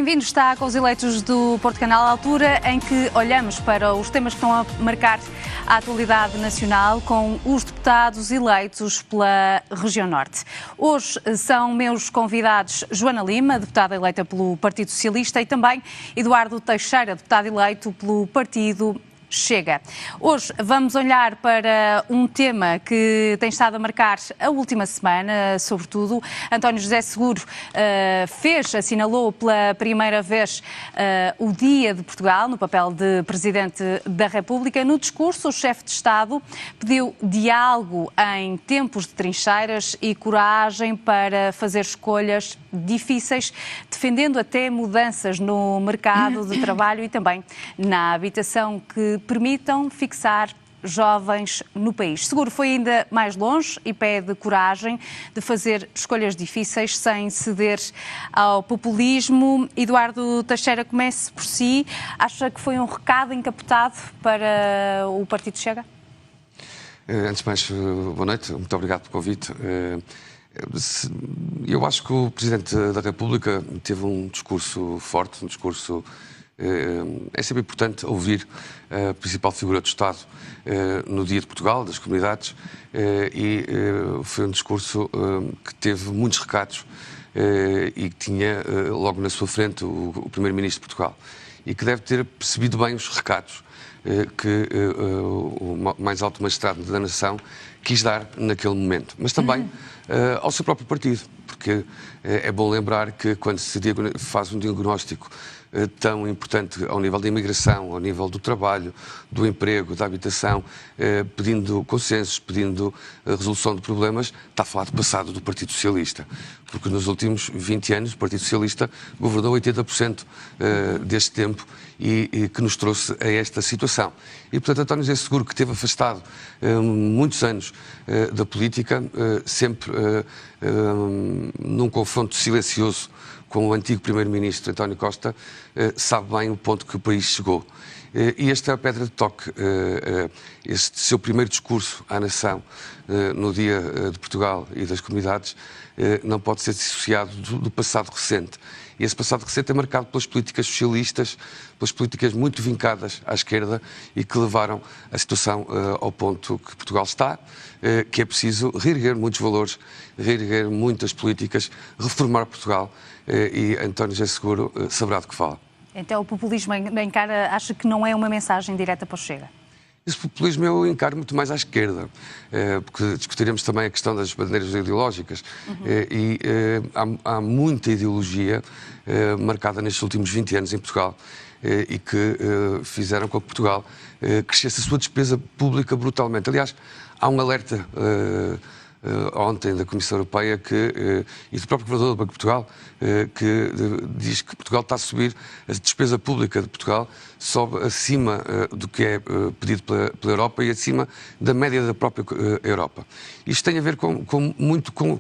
Bem-vindo, está com os eleitos do Porto Canal, à altura em que olhamos para os temas que estão a marcar a atualidade nacional com os deputados eleitos pela Região Norte. Hoje são meus convidados Joana Lima, deputada eleita pelo Partido Socialista, e também Eduardo Teixeira, deputado eleito pelo Partido Chega. Hoje vamos olhar para um tema que tem estado a marcar a última semana, sobretudo. António José Seguro assinalou pela primeira vez o Dia de Portugal, no papel de Presidente da República. No discurso, o chefe de Estado pediu diálogo em tempos de trincheiras e coragem para fazer escolhas difíceis, defendendo até mudanças no mercado de trabalho e também na habitação que permitam fixar jovens no país. Seguro foi ainda mais longe e pede coragem de fazer escolhas difíceis sem ceder ao populismo. Eduardo Teixeira, comece por si. Acha que foi um recado encapotado para o Partido Chega? Antes de mais, boa noite. Muito obrigado pelo convite. Eu acho que o Presidente da República teve um discurso forte, um discurso... É sempre importante ouvir a principal figura do Estado no Dia de Portugal, das comunidades, e foi um discurso que teve muitos recados e que tinha logo na sua frente o Primeiro-Ministro de Portugal, e que deve ter percebido bem os recados que o mais alto magistrado da nação quis dar naquele momento, mas também ao seu próprio partido, porque é bom lembrar que quando se faz um diagnóstico tão importante ao nível da imigração, ao nível do trabalho, do emprego, da habitação, pedindo consensos, pedindo a resolução de problemas, está a falar do passado do Partido Socialista. Porque nos últimos 20 anos o Partido Socialista governou 80% deste tempo e que nos trouxe a esta situação. E, portanto, António José Seguro, que esteve afastado muitos anos da política, sempre num confronto silencioso com o antigo Primeiro-Ministro António Costa, sabe bem o ponto que o país chegou. E esta é a pedra de toque, este seu primeiro discurso à nação no Dia de Portugal e das comunidades não pode ser dissociado do passado recente. E esse passado recente é marcado pelas políticas socialistas, pelas políticas muito vincadas à esquerda e que levaram a situação ao ponto que Portugal está, que é preciso reerguer muitos valores, reerguer muitas políticas, reformar Portugal, e António José Seguro saberá de que fala. Então o populismo encara, acha que não é uma mensagem direta para o Chega? Esse populismo eu encaro muito mais à esquerda, porque discutiremos também a questão das bandeiras ideológicas, e há muita ideologia marcada nestes últimos 20 anos em Portugal e que fizeram com que Portugal crescesse a sua despesa pública brutalmente. Aliás, há um alerta ontem da Comissão Europeia e do próprio Governador do Banco de Portugal, que diz que Portugal está a subir, a despesa pública de Portugal sobe acima do que é pedido pela Europa e acima da média da própria Europa. Isto tem a ver muito com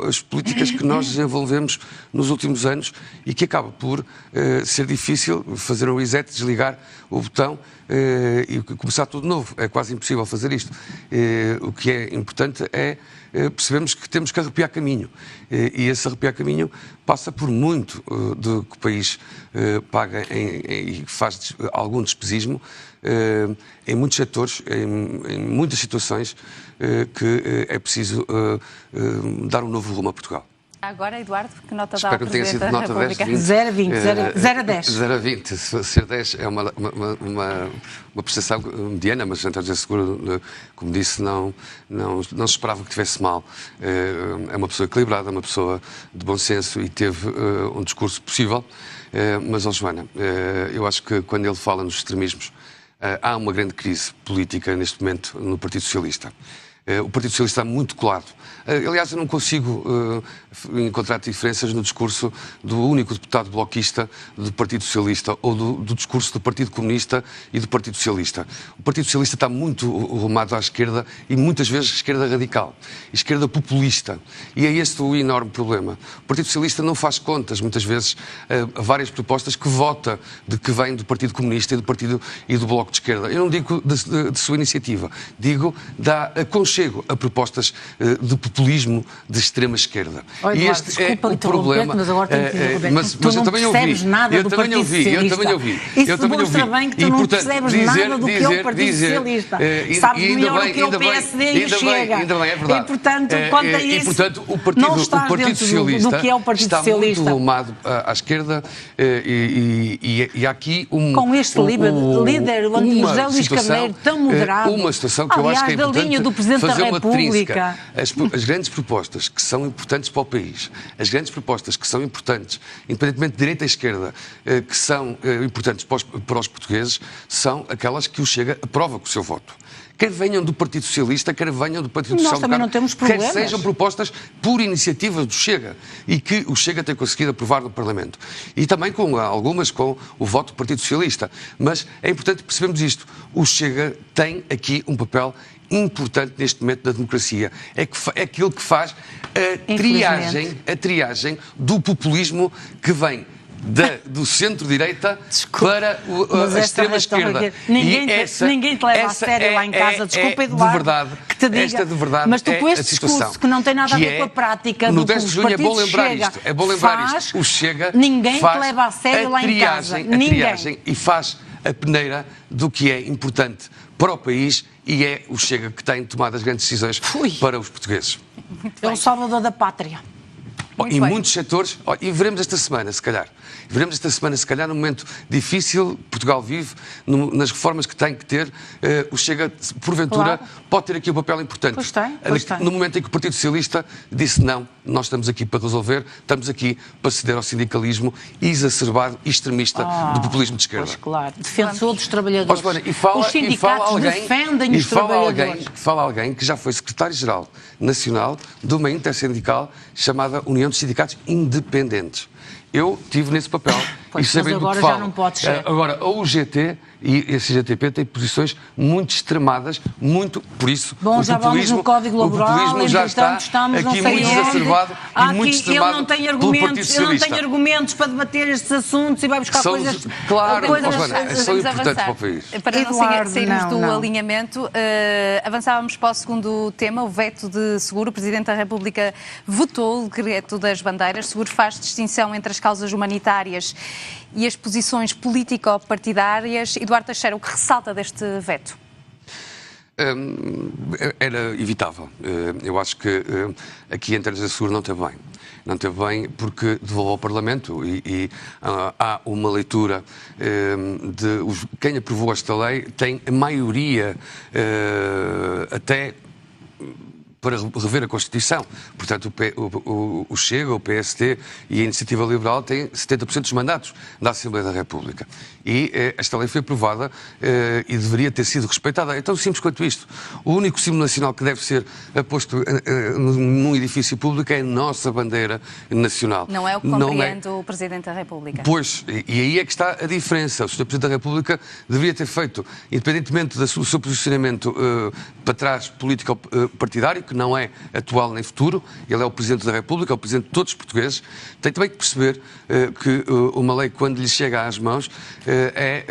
as políticas que nós desenvolvemos nos últimos anos e que acaba por ser difícil fazer um reset, desligar o botão e começar tudo de novo. É quase impossível fazer isto. O que é importante é percebemos que temos que arrepiar caminho. E esse arrepiar caminho passa por muito do que o país paga e faz algum despesismo em muitos setores, em muitas situações, que é preciso dar um novo rumo a Portugal. Agora, Eduardo, que nota dá ao Espero que tenha sido Presidente da nota 10, República? 20. 0 a 20, 0 a 10. 0 a 20. Se ser 10 é uma prestação mediana, mas António José Seguro, como disse, não se esperava que tivesse mal. É uma pessoa equilibrada, uma pessoa de bom senso e teve um discurso possível. Mas, Joana, eu acho que quando ele fala nos extremismos, há uma grande crise política neste momento no Partido Socialista. O Partido Socialista está muito colado. Aliás, eu não consigo encontrar diferenças no discurso do único deputado bloquista do Partido Socialista ou do discurso do Partido Comunista e do Partido Socialista. O Partido Socialista está muito rumado à esquerda e muitas vezes esquerda radical, esquerda populista. E é este o enorme problema. O Partido Socialista não faz contas, muitas vezes, a várias propostas que vota de que vêm do Partido Comunista e do Bloco de Esquerda. Eu não digo de sua iniciativa, digo da consciência chego a propostas de populismo de extrema-esquerda. E este é o problema. Mas agora tenho que dizer, mas eu também ouvi. Nada eu do também Partido ouvi. Socialista. Eu também ouvi. Isso eu também demonstra ouvi. bem que tu não percebes nada do que é o Partido Socialista. Sabes melhor o que é o PSD e o Chega. Ainda bem, é verdade. E, portanto, quanto a isso, portanto, o Partido Socialista do que é o Partido está Socialista. muito arrumado à esquerda e há aqui com este líder, o José Luís Carneiro, tão moderado. Uma situação que eu acho que é importante da linha do Presidente da República. As grandes propostas que são importantes para o país, as grandes propostas que são importantes, independentemente de direita e esquerda, que são importantes para os portugueses, são aquelas que o Chega aprova com o seu voto. Quer venham do Partido Socialista, quer venham do Partido Social Democrata, não temos problemas. Quer sejam propostas por iniciativa do Chega e que o Chega tem conseguido aprovar no Parlamento. E também com algumas com o voto do Partido Socialista. Mas é importante percebermos isto. O Chega tem aqui um papel importante neste momento da democracia. É aquilo que faz a triagem do populismo que vem do centro-direita para a extrema-esquerda. Ninguém te leva a sério lá em casa. Desculpa, Eduardo, que te diga. Esta de verdade mas tu com este discurso que não tem nada a ver com a prática do que os partidos Chega é bom lembrar isto. O Chega ninguém te leva a sério lá em casa. A triagem e faz a peneira do que é importante para o país e é o Chega que tem tomado as grandes decisões para os portugueses. É o salvador da pátria. Muitos setores, e veremos esta semana, se calhar. Veremos esta semana, se calhar, num momento difícil, Portugal vive, nas reformas que tem que ter, o Chega, porventura, pode ter aqui um papel importante. Pois tem. No momento em que o Partido Socialista disse não, nós estamos aqui para resolver, estamos aqui para ceder ao sindicalismo exacerbado e extremista do populismo de esquerda. Pois claro, defensor dos trabalhadores. Os sindicatos defendem os trabalhadores. Fala alguém que já foi secretário-geral nacional de uma intersindical chamada União dos Sindicatos Independentes. Eu estive nesse papel e sabendo do que falo. Já não pode ser. Agora, a UGT e a CGTP têm posições muito extremadas, por isso já vamos no Código Laboral, o populismo já está aqui muito exacerbado e muito extremado ele não tem argumentos para debater estes assuntos e vai buscar coisas... Claro, são importantes para o país. Para não sairmos do alinhamento, avançávamos para o segundo tema, o veto de seguro. O Presidente da República votou o decreto das bandeiras. Seguro faz distinção entre as causas humanitárias e as posições político-partidárias. Eduardo Teixeira, o que ressalta deste veto? Era evitável. Eu acho que aqui em termos de seguro não teve bem. Não teve bem porque devolve ao Parlamento e há uma leitura de quem aprovou esta lei tem a maioria até para rever a Constituição. Portanto, o Chega, o PSD e a Iniciativa Liberal têm 70% dos mandatos da Assembleia da República. E esta lei foi aprovada e deveria ter sido respeitada. É tão simples quanto isto. O único símbolo nacional que deve ser posto num edifício público é a nossa bandeira nacional. Não é o que compreende o Presidente da República. Pois, e aí é que está a diferença. O Sr. Presidente da República deveria ter feito, independentemente do seu posicionamento para trás político-partidário, que não é atual nem futuro, ele é o Presidente da República, é o Presidente de todos os portugueses, tem também que perceber que uma lei, quando lhe chega às mãos, é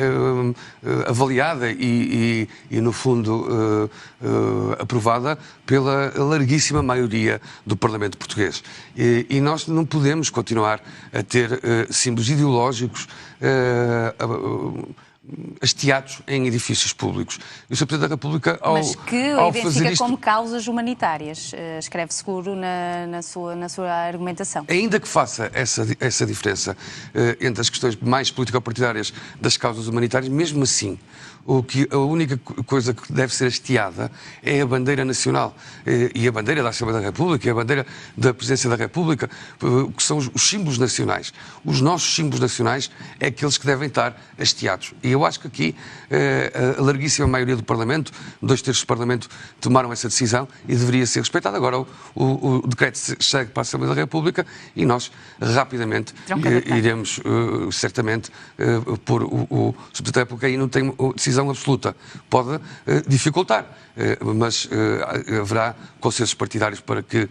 avaliada e no fundo, aprovada pela larguíssima maioria do Parlamento português. E nós não podemos continuar a ter símbolos ideológicos hasteados em edifícios públicos. E o Sr. Presidente da República, mas que identifica como causas humanitárias, escreve seguro na sua argumentação. Ainda que faça essa diferença entre as questões mais político-partidárias das causas humanitárias, mesmo assim, a única coisa que deve ser hasteada é a bandeira nacional. E a bandeira da Assembleia da República, e a bandeira da Presidência da República, que são os símbolos nacionais. Os nossos símbolos nacionais é aqueles que devem estar hasteados. E eu acho que aqui a larguíssima maioria do Parlamento, 2/3 do Parlamento, tomaram essa decisão e deveria ser respeitada. Agora o decreto segue para a Assembleia da República e nós rapidamente iremos certamente pôr o Sr. Presidente da República aí não tem decisão absoluta. Pode dificultar, mas haverá consensos partidários para que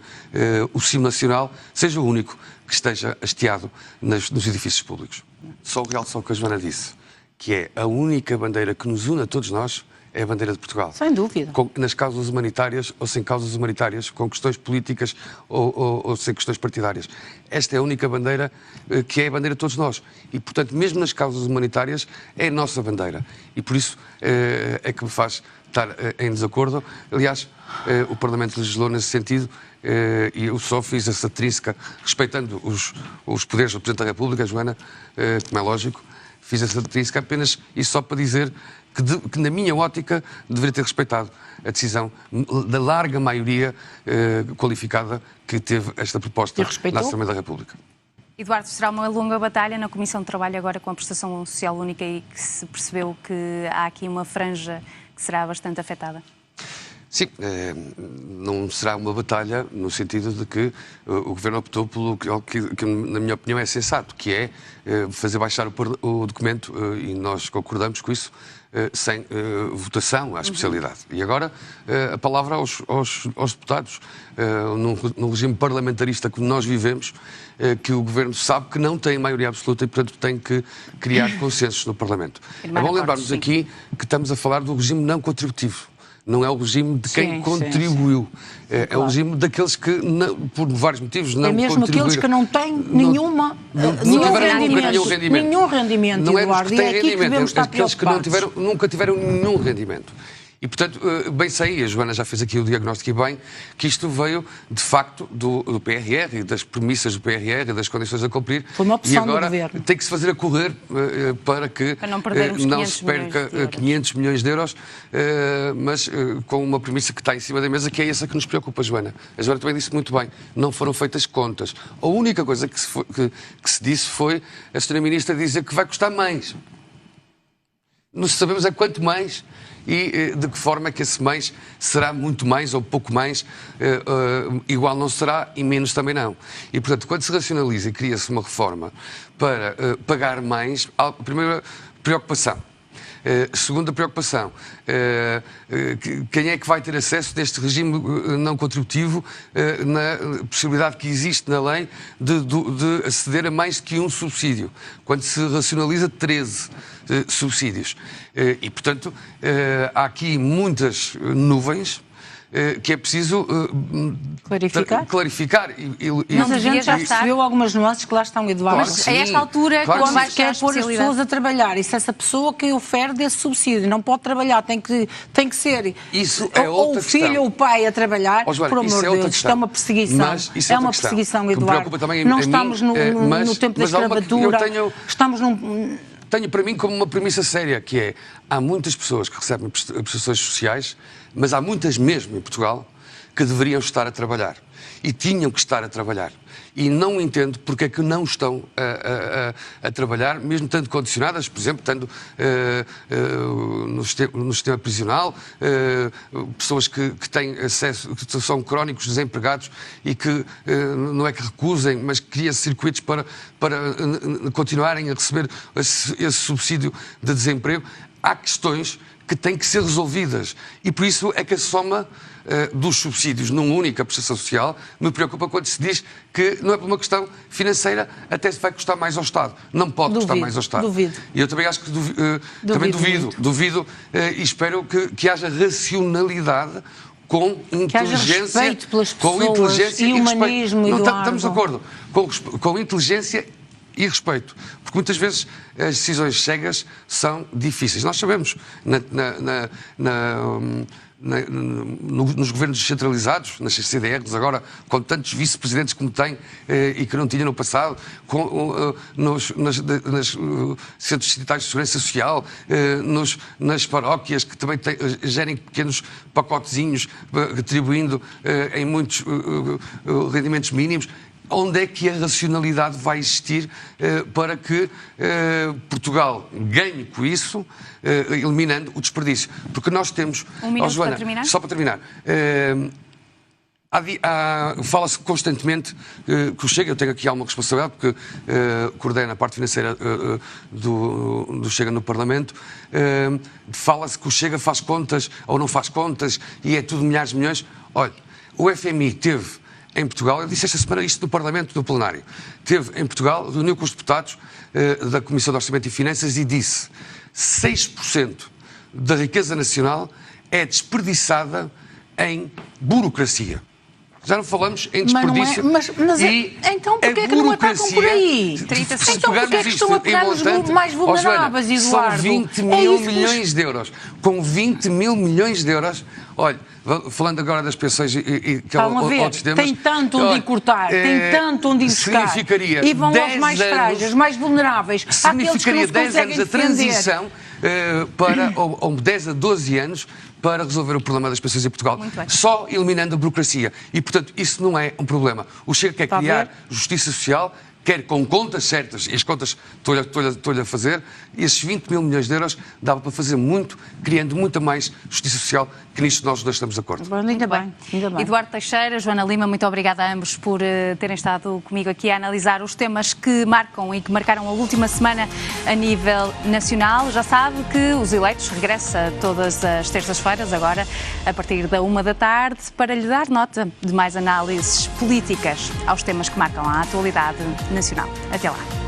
o símbolo nacional seja o único que esteja hasteado nos edifícios públicos. Só o realço ao que a Joana disse, que é a única bandeira que nos une a todos nós é a bandeira de Portugal. Sem dúvida. Nas causas humanitárias ou sem causas humanitárias, com questões políticas ou sem questões partidárias. Esta é a única bandeira que é a bandeira de todos nós. E, portanto, mesmo nas causas humanitárias, é a nossa bandeira. E por isso é que me faz estar em desacordo. Aliás, o Parlamento legislou nesse sentido e eu só fiz essa trínseca, respeitando os poderes do Presidente da República, Joana, como é lógico, fiz essa trínseca apenas e só para dizer que na minha ótica, deveria ter respeitado a decisão da larga maioria qualificada que teve esta proposta na Assembleia da República. Eduardo, será uma longa batalha na Comissão de Trabalho agora com a prestação social única e que se percebeu que há aqui uma franja que será bastante afetada? Sim, não será uma batalha no sentido de que o Governo optou pelo que, na minha opinião, é sensato, que é fazer baixar o documento, e nós concordamos com isso, sem votação à especialidade. E agora a palavra aos deputados. Num regime parlamentarista que nós vivemos, que o Governo sabe que não tem maioria absoluta e, portanto, tem que criar consensos no Parlamento. É bom lembrarmos aqui que estamos a falar do regime não contributivo. Não é o regime de quem contribuiu. Sim. É o regime daqueles que, por vários motivos, não contribuíram. É mesmo aqueles que não têm nenhum rendimento. Não é dos que têm rendimento, é aqueles que nunca tiveram nenhum rendimento. E, portanto, bem sei, a Joana já fez aqui o diagnóstico e bem, que isto veio, de facto, do PRR e das premissas do PRR e das condições a cumprir. Foi uma opção e agora do Governo. Tem que se fazer a correr para que não se perca 500 milhões de euros, mas com uma premissa que está em cima da mesa, que é essa que nos preocupa, Joana. A Joana também disse muito bem, não foram feitas contas. A única coisa que se disse foi a Sra. Ministra dizer que vai custar mais. Nós sabemos é quanto mais e de que forma é que esse mais será muito mais ou pouco mais, igual não será e menos também não. E, portanto, quando se racionaliza e cria-se uma reforma para pagar mais, a primeira preocupação. Segunda preocupação, quem é que vai ter acesso deste regime não contributivo na possibilidade que existe na lei de aceder a mais que um subsídio, quando se racionaliza 13 subsídios. E, portanto, há aqui muitas nuvens que é preciso clarificar. Mas a gente já percebeu algumas nuances que lá estão, Eduardo. Mas a esta altura, quando vai quer pôr as pessoas a trabalhar, e se essa pessoa que oferece esse subsídio não pode trabalhar, tem que ser ou o filho ou o pai a trabalhar, por amor de Deus, isto é uma perseguição. É uma perseguição, Eduardo. Não estamos no tempo da escravatura, estamos num... Tenho para mim como uma premissa séria, que é, há muitas pessoas que recebem prestações sociais, mas há muitas mesmo em Portugal que deveriam estar a trabalhar. E tinham que estar a trabalhar. E não entendo porque é que não estão a trabalhar, mesmo estando condicionadas, por exemplo, estando no sistema prisional, pessoas que têm acesso, que são crónicos desempregados e que não é que recusem, mas cria circuitos para continuarem a receber esse subsídio de desemprego. Há questões que têm que ser resolvidas. E por isso é que a soma dos subsídios numa única prestação social me preocupa quando se diz que não é por uma questão financeira, até se vai custar mais ao Estado. Não pode custar mais ao Estado. Duvido. E eu também acho que duvido e espero que haja racionalidade com inteligência, com inteligência e humanismo. Não, estamos de acordo. Com inteligência e respeito. Porque muitas vezes as decisões cegas são difíceis. Nós sabemos, nos governos descentralizados, nas CDRs agora, com tantos vice-presidentes como tem e que não tinha no passado, nos centros distritais de segurança social, nas paróquias, que também gerem pequenos pacotezinhos, atribuindo em muitos rendimentos mínimos. Onde é que a racionalidade vai existir para que Portugal ganhe com isso, eliminando o desperdício? Porque nós temos... Joana, para terminar? Só para terminar. Fala-se constantemente que o Chega, eu tenho aqui alguma responsabilidade, porque coordeno a parte financeira do Chega no Parlamento, fala-se que o Chega faz contas ou não faz contas e é tudo milhares de milhões. Olha, o FMI teve em Portugal, eu disse esta semana isto no Parlamento, no plenário, teve em Portugal, reuniu com os deputados da Comissão de Orçamento e Finanças e disse 6% da riqueza nacional é desperdiçada em burocracia. Já não falamos em desperdício. Então porquê é que não atacam por aí? Então porquê é que estão a pegar os mais vulneráveis, Eduardo? São 20 mil milhões de euros. Com 20 mil milhões de euros, olha, falando agora das pensões e outros temas... Tem tanto onde ir cortar, tem tanto onde ir buscar. Significaria e vão aos mais frágeis, mais vulneráveis. Significaria 10 anos a transição para, ou 10 a 12 anos, para resolver o problema das pensões em Portugal, só eliminando a burocracia. E, portanto, isso não é um problema. O Chega quer criar justiça social, quer com contas certas, e as contas estou-lhe a fazer, e esses 20 mil milhões de euros dava para fazer muito, criando muita mais justiça social, que nisto nós dois estamos de acordo. Ainda bem. Eduardo Teixeira, Joana Lima, muito obrigada a ambos por terem estado comigo aqui a analisar os temas que marcam e que marcaram a última semana a nível nacional. Já sabe que Os Eleitos regressa todas as terças-feiras, agora a partir da 13h, para lhe dar nota de mais análises políticas aos temas que marcam a atualidade nacional. Até lá.